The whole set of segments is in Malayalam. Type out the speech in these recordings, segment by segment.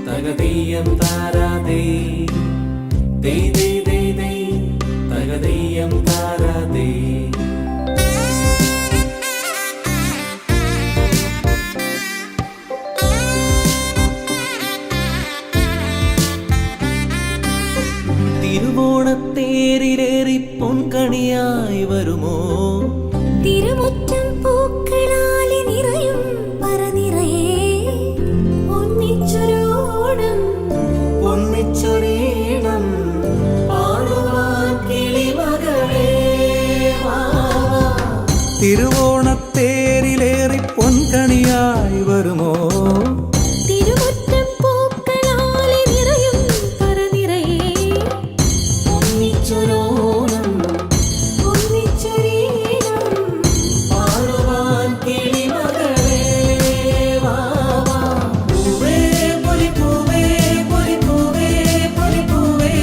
തകതീയം താരാതേ ദേ ദേ ദേ ദേ തകതീയം താരാതേ. തിരുവോണത്തേരിലേറി പൊൻകണിയായി വരുമോ തിരുമുറ്റം പൂക്കളാലെ നിറയും പറനിറയെ ഒന്നിച്ചൊരോണം ഒന്നിച്ചൊരീണം പാടുവാൻ കിളിമകളേ വാ. തിരുവോണത്തേരിലേറി പൊൻകണിയായി വരുമോ തിരുമുറ്റം പൂക്കളാലെ നിറയും പറനിറയെ ഒന്നിച്ചൊരോണം ഒന്നിച്ചൊരീണം പാടുവാൻ കിളിമകളേ വാ വാ. പൂവേ പൊലിപ്പൂവേ പൊലിപ്പൂവേ പൊലിപ്പൂവേ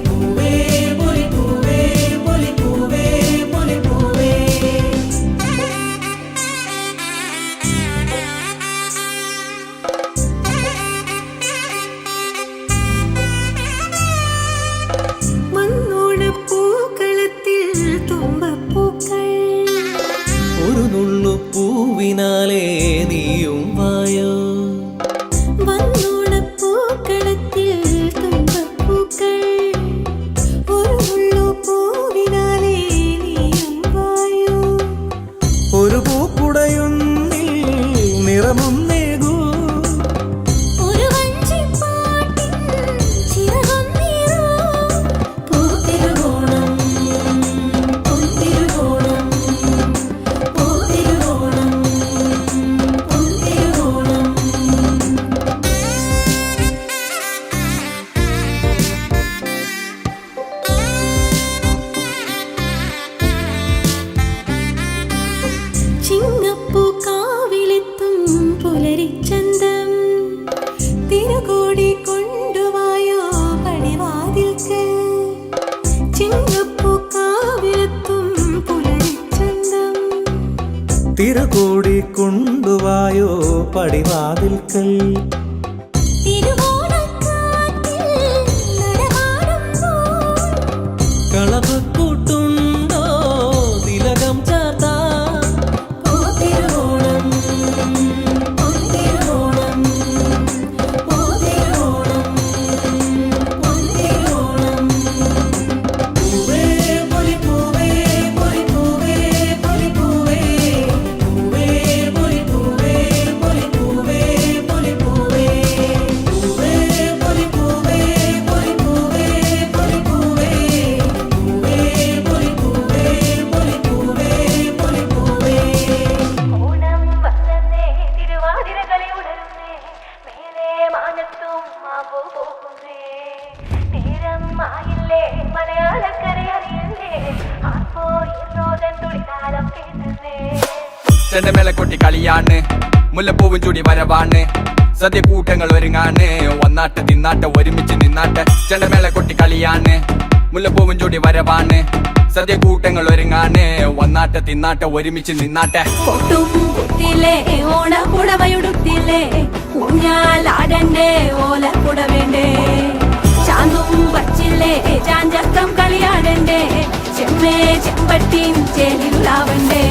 പൂവേ പൊലിപ്പൂവേ പൊലിപ്പൂവേ പൊലിപ്പൂവേ. മണ്ണോണപ്പൂക്കളത്തിൽ തുമ്പപ്പൂക്കൾ ഒരു നുള്ളു പൂവിനാലേ നീയും വായോ വന്നോണപ്പൂക്കളത്തിൽ തുമ്പപ്പൂക്കൾ ഒരു മുള്ളു പൂവിനാലേ നീയും വായോ. ഒരു പൂക്കുടയൊന്നിൽ നിറമൊന്നേകൂ ഒരു വഞ്ചിപ്പാട്ടിൻ ചിറകൊന്നീറോ. പൂത്തിരുവോണം പൊന്തിരുവോണം പൂത്തിരുവോണം പൊന്തിരുവോണം. ചിങ്ങപ്പൂക്കാവിലെത്തും പുലരിച്ചന്തം തിരുകോടി കൊണ്ടുവായോ പടിവാതിൽക്ക്. ചിങ്ങപ്പൂക്കാവിലെത്തും പുലരിച്ചന്തം തിരുകൂടി കൊണ്ടുവായോ പടിവാതിൽക്കൽ. തിരുവോണക്കാറ്റിൽ നടമാടുമ്പോൾ കളപക്കൂട്ടുണ്ടോ തിലകം ചാർത്താ പൂത്തിരുവോണം പൊന്തിരുവോണം പൂത്തിരുവോണം പൊന്തിരുവോണം. പൂവേ പൊലിപ്പൂവേ പൊലിപ്പൂവേ പൊലിപ്പൂവേ പൂവേ പൊലിപ്പൂവേ പൊലിപ്പൂവേ പൊലിപ്പൂവേ പൂവേ പൊലിപ്പൂവേ പൊലിപ്പൂവേ പൊലിപ്പൂവേ പൂവേ പൊലിപ്പൂവേ പൊലിപ്പൂവേ പൊലിപ്പൂവേ. ഓണം വന്നേ തിരുവാതിരകളി ഉണരുന്നേ മേലെ മാനത്തും മാമ്പൂ പോകുന്നേ നേരം ആയില്ലേ മലയാളക്കര അറിയുന്നേ ആർപ്പോ ഇറോതൻ തുളിതാളം കേട്ടുന്നേ. ചെണ്ടമേള കൊട്ടി കളിയാണ് മുല്ലപ്പൂവും ചൂടി വരവാണ് സദ്യ കൂട്ടങ്ങൾ ഒരുങ്ങാണ് ഒന്നാട്ട് തിന്നാട്ട് ഒരുമിച്ച് നിന്നാട്ട് ചെണ്ടമേള കൊട്ടി കളിയാണ് മുല്ലപ്പൂവും ചൂടി വരവാണ് സദ്യ കൂട്ടങ്ങൾ ഒരുങ്ങാണ് ഒന്നാട്ട് തിന്നാട്ട് ഒരുമിച്ച് നിന്നാട്ടെ. പൊട്ടും കുത്തിലേ ഓണപ്പുടവയുടുത്തില്ലേ ഊഞ്ഞാലാടണ്ടേ ഓലക്കുട വേണ്ടേ ചാന്തും വച്ചില്ലേ ചാഞ്ചക്കം കളിയാടണ്ടേ ചെമ്മേ ചെമ്പട്ടിയും ചേലിലാവണ്ടേ.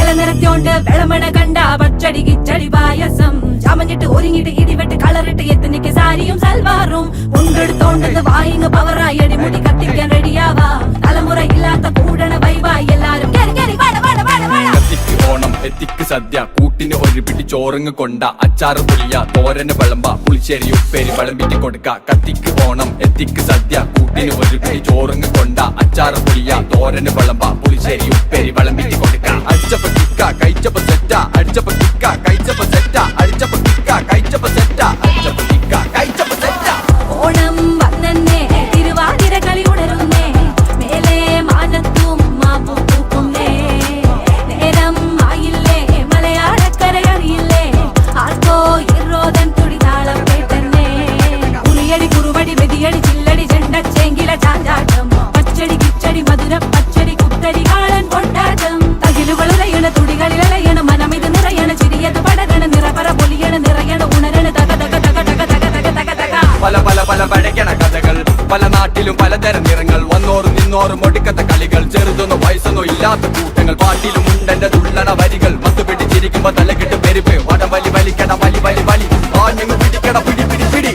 ഇലനിരത്തോണ്ട് വെളമണ കണ്ട പച്ചടി കിച്ചടി പായസം ചമഞ്ഞിട്ട് ഒരുങ്ങിട്ട് ഇടിവെട്ട് കളറിട്ട് എത്തനിക്ക് സാരിയും സൽവാറും ഉണ്ടെടുത്തോണ്ടത് വായിങ് പവറായി അടിമുടി കത്തിക്കാൻ റെഡിയാവാ തലമുറ ഇല്ലാത്ത കൂടണ വൈവായി എല്ലാരും കേറി കേറി വാട വാട വാട വാട. കത്തിക്ക് ഓണം എത്തിക്ക് സദ്യ കൂട്ടിന് ഒരു പിടി ചോറങ്ങ് കൊണ്ട അച്ചാറ് പുളിയ തോരന് വിളമ്പ പുളിശ്ശേരി ഉപ്പേരി വിളമ്പിട്ട് കൊടുക്ക. കത്തിക്ക് ഓണം എത്തിക്ക് സദ്യ കൂട്ടിന് ഒരു പിടി ചോറങ്ങ് കൊണ്ട അച്ചാറ് പുളിയ തോരന് വിളമ്പ പുളിശ്ശേരി ഉപ്പേരി വിളമ്പിട്ട് കൊടുക്ക. അടിച്ചപ്പ കിക്ക കഴിച്ചപ്പ സെറ്റ അടിച്ചപ്പ കിക്ക കഴിച്ചപ്പ സെറ്റ അടിച്ചപ്പ കിക്ക കഴിച്ചപ്പ സെറ്റ അടിച്ചപ്പ കിക്ക കഴിച്ചപ്പ സെറ്റ. ഓണം വന്നേ തിരുവാതിരകളി ഉണരുന്നേ മേലെ മാനത്തും മാപ്പു പൂക്കുന്നേ നേരം ആയില്ലേ മലയാളക്കര അറിയില്ലേ ആർക്കോ ഇറോതൻ നാട്ടിലും പലതരം നിറങ്ങൾ വന്നോറും നിന്നോറും ഒടുക്കത്ത കളികൾ ചെറുതൊന്നും വയസ്സൊന്നും ഇല്ലാത്ത കൂട്ടങ്ങൾ പാട്ടിലും ഉണ്ടെന്റെ തുള്ളണ വരികൾ മത്ത് പിടിച്ചിരിക്കുമ്പോ തലകിട്ട് പെരുപ്പ് വടം വലി വലിക്കട വലി വലി വലി ആഞ്ഞു പിടിക്കട പിടി പിടി പിടി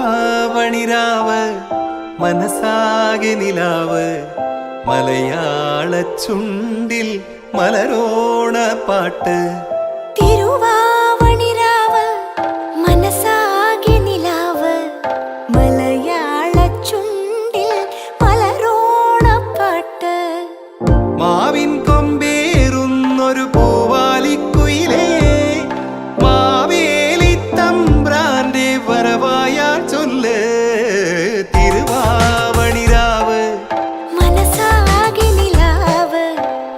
തിരുവാവണിരാവ് മനസ്സാകെ നിലാവ് മലയാള ചുണ്ടിൽ മലരോണ പാട്ട് തിരുവാവണിരാവ് മനസ്സാകെ നിലാവ് മലയാള ചുണ്ടിൽ മലരോണപ്പാട്ട് മാവിൻ കൊമ്പേറുന്നൊരു പൂവാലിക്കുയിലേ മാവേലി തമ്പ്രാന്റെ വരവായാൽ ചൊല്ല് തിരുവാവണിരാവ് മനസ്സാകെ നിലാവ്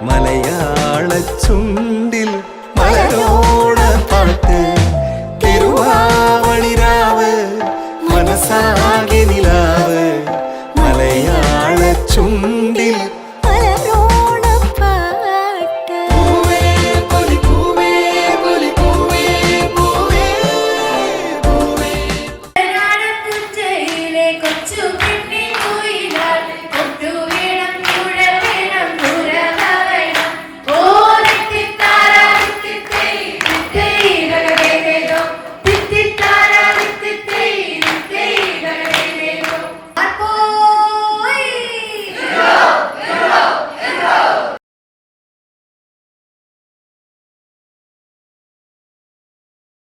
മലയാള ചുണ്ടിൽ മലരോണ പാട്ട് തിരുവാവണിരാവ് മനസ്സാകെ നിലാവ് മലയാള ചുണ്ടിൽ